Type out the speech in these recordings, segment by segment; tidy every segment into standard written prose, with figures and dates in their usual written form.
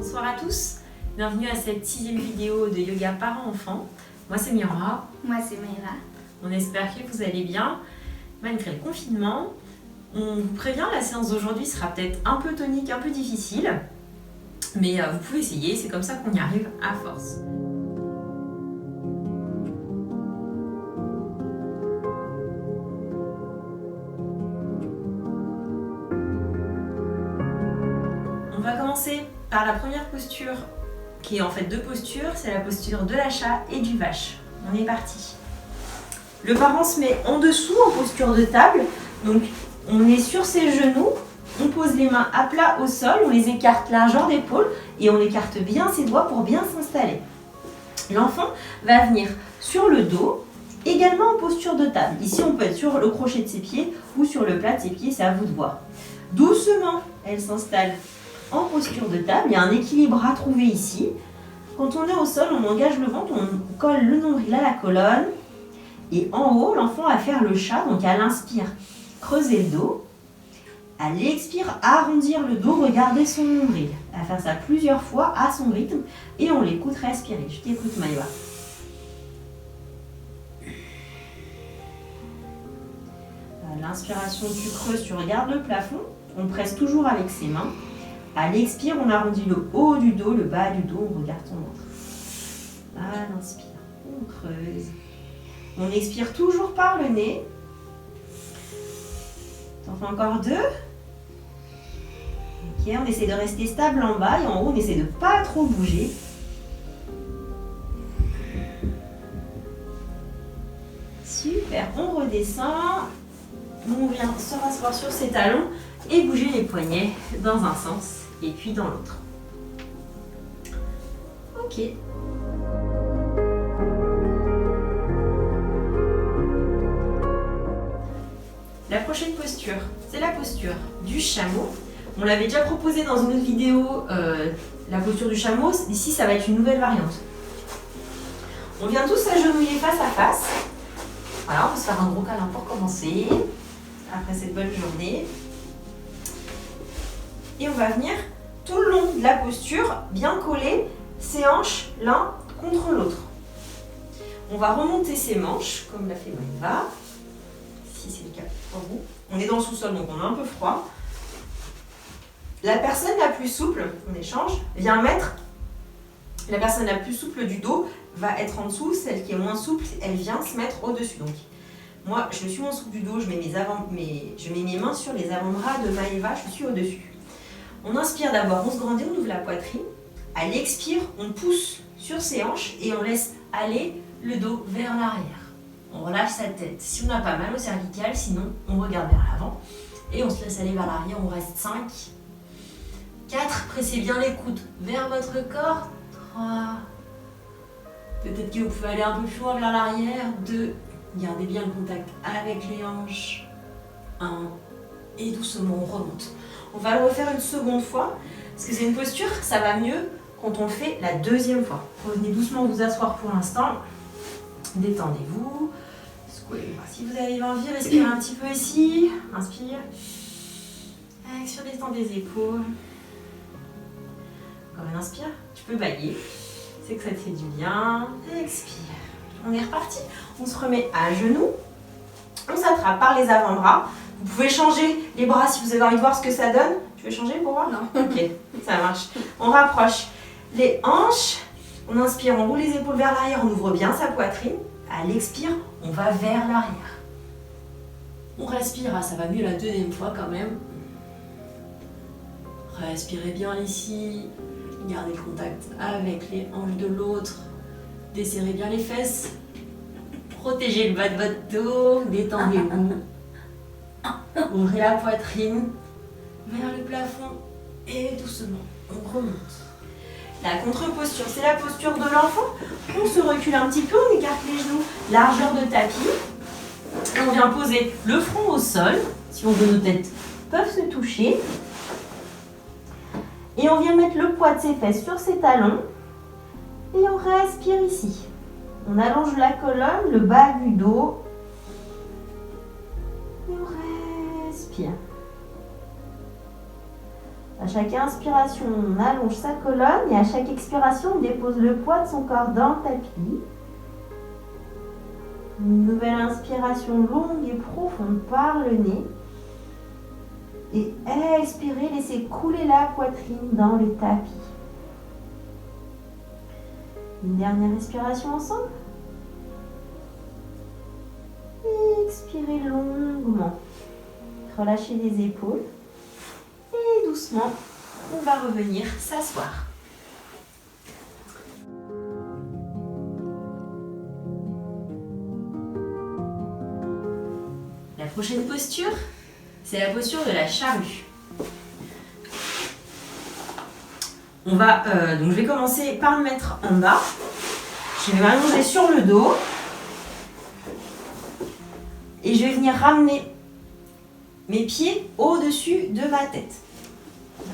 Bonsoir à tous, bienvenue à cette 6e vidéo de yoga parents-enfants. Moi c'est Mira. Moi c'est Maïra. On espère que vous allez bien malgré le confinement. On vous prévient, la séance d'aujourd'hui sera peut-être un peu tonique, un peu difficile. Mais vous pouvez essayer, c'est comme ça qu'on y arrive à force. On va commencer par la première posture, qui est en fait deux postures, c'est la posture de la chat et du vache. On est parti. Le parent se met en dessous en posture de table, donc on est sur ses genoux, on pose les mains à plat au sol, on les écarte largeur d'épaule et on écarte bien ses doigts pour bien s'installer. L'enfant va venir sur le dos, également en posture de table. Ici on peut être sur le crochet de ses pieds ou sur le plat de ses pieds, c'est à vous de voir. Doucement, elle s'installe en posture de table, il y a un équilibre à trouver ici. Quand on est au sol, on engage le ventre, on colle le nombril à la colonne. Et en haut, l'enfant va faire le chat, donc à l'inspire, creuser le dos. À l'expire, arrondir le dos, regarder son nombril. Elle va faire ça plusieurs fois à son rythme. Et on l'écoute respirer. Je t'écoute Maïva. À l'inspiration, tu creuses, tu regardes le plafond. On presse toujours avec ses mains. À l'expire, on arrondit le haut du dos, le bas du dos, on regarde son ventre. À l'inspire, on creuse. On expire toujours par le nez. T'en fais encore deux. Ok, on essaie de rester stable en bas et en haut, on essaie de ne pas trop bouger. Super, on redescend. On vient se rasseoir sur ses talons et bouger les poignets dans un sens et puis dans l'autre. Ok. La prochaine posture, c'est la posture du chameau. On l'avait déjà proposé dans une autre vidéo, la posture du chameau. Ici, ça va être une nouvelle variante. On vient tous s'agenouiller face à face. Voilà, on va se faire un gros câlin pour commencer, après cette bonne journée. Et on va venir tout le long de la posture, bien coller ses hanches l'un contre l'autre. On va remonter ses manches, comme l'a fait Maïva. Si c'est le cas pour vous. On est dans le sous-sol, donc on a un peu froid. La personne la plus souple, on échange, vient mettre. La personne la plus souple du dos va être en dessous, celle qui est moins souple, elle vient se mettre au-dessus. Donc, moi, je suis moins souple du dos, je mets mes mains sur les avant-bras de Maïva, je suis au-dessus. On inspire d'abord, on se grandit, on ouvre la poitrine. À l'expire, on pousse sur ses hanches et on laisse aller le dos vers l'arrière. On relâche sa tête. Si on n'a pas mal au cervical, sinon on regarde vers l'avant. Et on se laisse aller vers l'arrière, on reste 5. 4, pressez bien les coudes vers votre corps. 3. Peut-être que vous pouvez aller un peu plus loin vers l'arrière. 2. Gardez bien le contact avec les hanches. 1. Et doucement, on remonte. On va le refaire une seconde fois, parce que c'est une posture, ça va mieux quand on le fait la deuxième fois. Revenez doucement vous asseoir pour l'instant. Détendez-vous. Si vous avez envie, respirez un petit peu ici. Inspire. Expire, détend des épaules. Encore une inspire. Tu peux bailler. C'est que ça te fait du bien. Expire. On est reparti. On se remet à genoux. On s'attrape par les avant-bras. Vous pouvez changer les bras si vous avez envie de voir ce que ça donne. Tu veux changer pour voir? Non. Ok, ça marche. On rapproche les hanches. On inspire, on roule les épaules vers l'arrière, on ouvre bien sa poitrine. À l'expire, on va vers l'arrière. On respire, ça va mieux la deuxième fois quand même. Respirez bien ici. Gardez le contact avec les hanches de l'autre. Desserrez bien les fesses. Protégez le bas de votre dos. Détendez-vous. Ouvrez la poitrine vers le plafond et doucement, on remonte. La contre-posture, c'est la posture de l'enfant. On se recule un petit peu, on écarte les genoux, largeur de tapis. Et on vient poser le front au sol. Si on veut, nos têtes peuvent se toucher. Et on vient mettre le poids de ses fesses sur ses talons. Et on respire ici. On allonge la colonne, le bas du dos. Et on respire. À chaque inspiration, on allonge sa colonne et à chaque expiration, on dépose le poids de son corps dans le tapis. Une nouvelle inspiration longue et profonde par le nez. Et expirez, laissez couler la poitrine dans le tapis. Une dernière respiration ensemble. Expirez longuement. Relâchez les épaules. Et doucement, on va revenir s'asseoir. La prochaine posture, c'est la posture de la charrue. Donc je vais commencer par me mettre en bas. Je vais m'allonger sur le dos. Et je vais venir ramener mes pieds au-dessus de ma tête.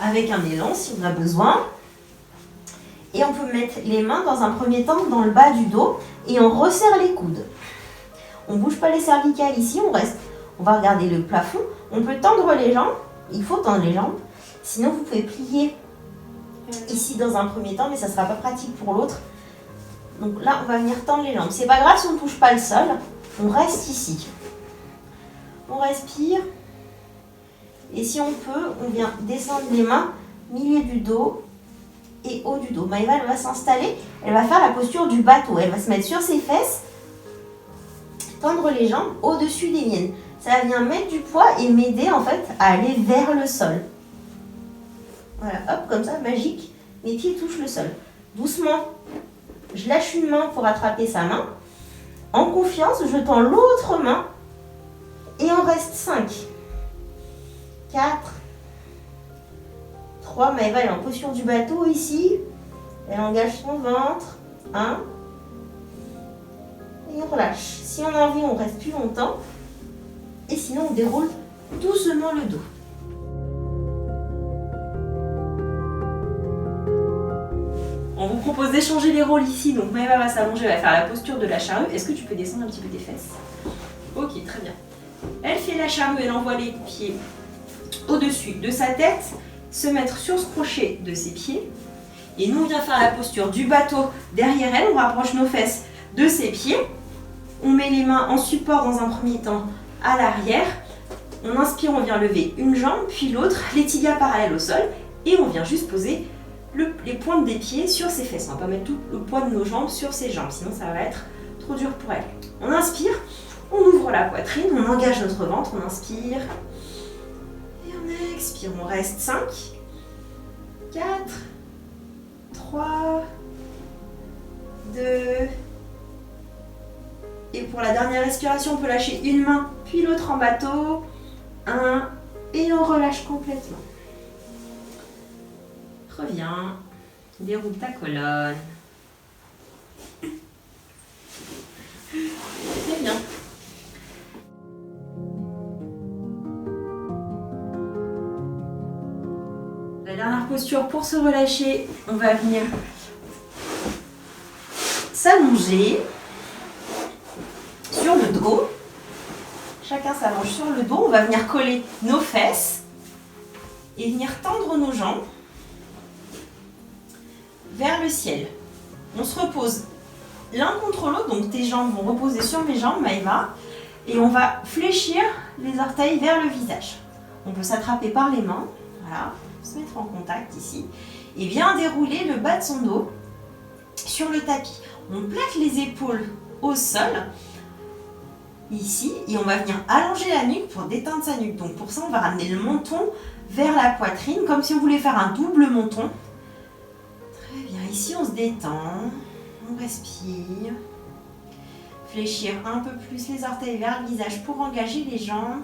Avec un élan si on a besoin. Et on peut mettre les mains dans un premier temps dans le bas du dos et on resserre les coudes. On ne bouge pas les cervicales ici, on reste. On va regarder le plafond. On peut tendre les jambes. Il faut tendre les jambes. Sinon, vous pouvez plier ici dans un premier temps, mais ça ne sera pas pratique pour l'autre. Donc là, on va venir tendre les jambes. C'est pas grave si on ne touche pas le sol. On reste ici. On respire. Et si on peut, on vient descendre les mains, milieu du dos et haut du dos. Maëva, elle va s'installer. Elle va faire la posture du bateau. Elle va se mettre sur ses fesses. Tendre les jambes au-dessus des miennes. Ça va venir mettre du poids et m'aider en fait à aller vers le sol. Voilà, hop, comme ça, magique. Mes pieds touchent le sol. Doucement, je lâche une main pour attraper sa main. En confiance, je tends l'autre main. Et on reste 5. 4. 3. Maëva, elle est en posture du bateau ici. Elle engage son ventre. 1. Et on relâche. Si on a envie, on reste plus longtemps. Et sinon, on déroule doucement le dos. On vous propose d'échanger les rôles ici. Donc Maëva va s'allonger, elle va faire la posture de la charrue. Est-ce que tu peux descendre un petit peu tes fesses? Ok, très bien. Elle fait la charrue, elle envoie les pieds au-dessus de sa tête, se mettre sur ce crochet de ses pieds. Et nous, on vient faire la posture du bateau derrière elle. On rapproche nos fesses de ses pieds. On met les mains en support dans un premier temps à l'arrière. On inspire, on vient lever une jambe, puis l'autre, les tibias parallèles au sol. Et on vient juste poser les pointes des pieds sur ses fesses. On va pas mettre tout le poids de nos jambes sur ses jambes, sinon ça va être trop dur pour elle. On inspire, on ouvre la poitrine, on engage notre ventre, on inspire. Et on expire, on reste 5, 4, 3, 2. Et pour la dernière respiration, on peut lâcher une main, puis l'autre en bateau. 1, et on relâche complètement. Reviens, déroule ta colonne. C'est bien. La dernière posture pour se relâcher, on va venir s'allonger sur le dos. Chacun s'allonge sur le dos. On va venir coller nos fesses et venir tendre nos jambes vers le ciel. On se repose l'un contre l'autre, donc tes jambes vont reposer sur mes jambes, Maëva, et on va fléchir les orteils vers le visage. On peut s'attraper par les mains, voilà, se mettre en contact ici, et bien dérouler le bas de son dos sur le tapis. On plaque les épaules au sol, ici, et on va venir allonger la nuque pour détendre sa nuque. Donc pour ça, on va ramener le menton vers la poitrine, comme si on voulait faire un double menton. Très bien, ici on se détend, on respire. Fléchir un peu plus les orteils vers le visage pour engager les jambes.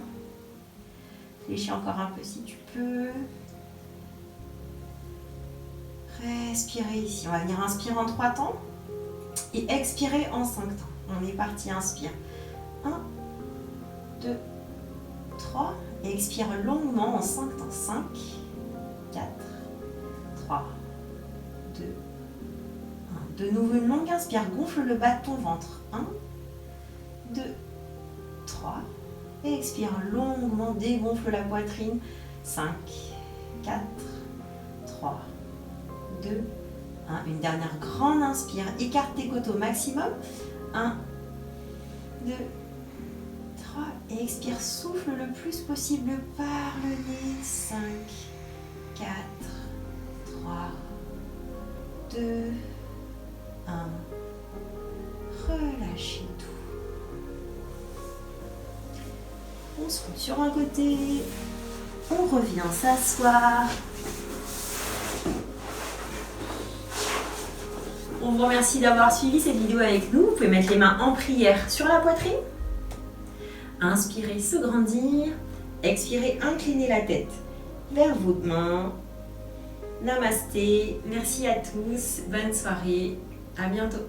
Fléchis encore un peu si tu peux. Respirez ici. On va venir inspirer en 3 temps et expirer en 5 temps. On est parti, inspire. 1, 2, 3. Et expire longuement en 5 temps. 5, 4, 3, 2, 1. De nouveau une longue inspire. Gonfle le bas de ton ventre. 1, 2, 3. Et expire longuement. Dégonfle la poitrine. 5, 4, 3, 2, 1. Une dernière grande inspire. Écarte tes côtes au maximum. 1, 2, 3. Et expire, souffle le plus possible par le nez. 5, 4, 3, 2, 1. Relâchez tout. On se roule sur un côté. On revient s'asseoir. On vous remercie d'avoir suivi cette vidéo avec nous. Vous pouvez mettre les mains en prière sur la poitrine. Inspirez, se grandir. Expirez, inclinez la tête vers vos mains. Namasté. Merci à tous. Bonne soirée. À bientôt.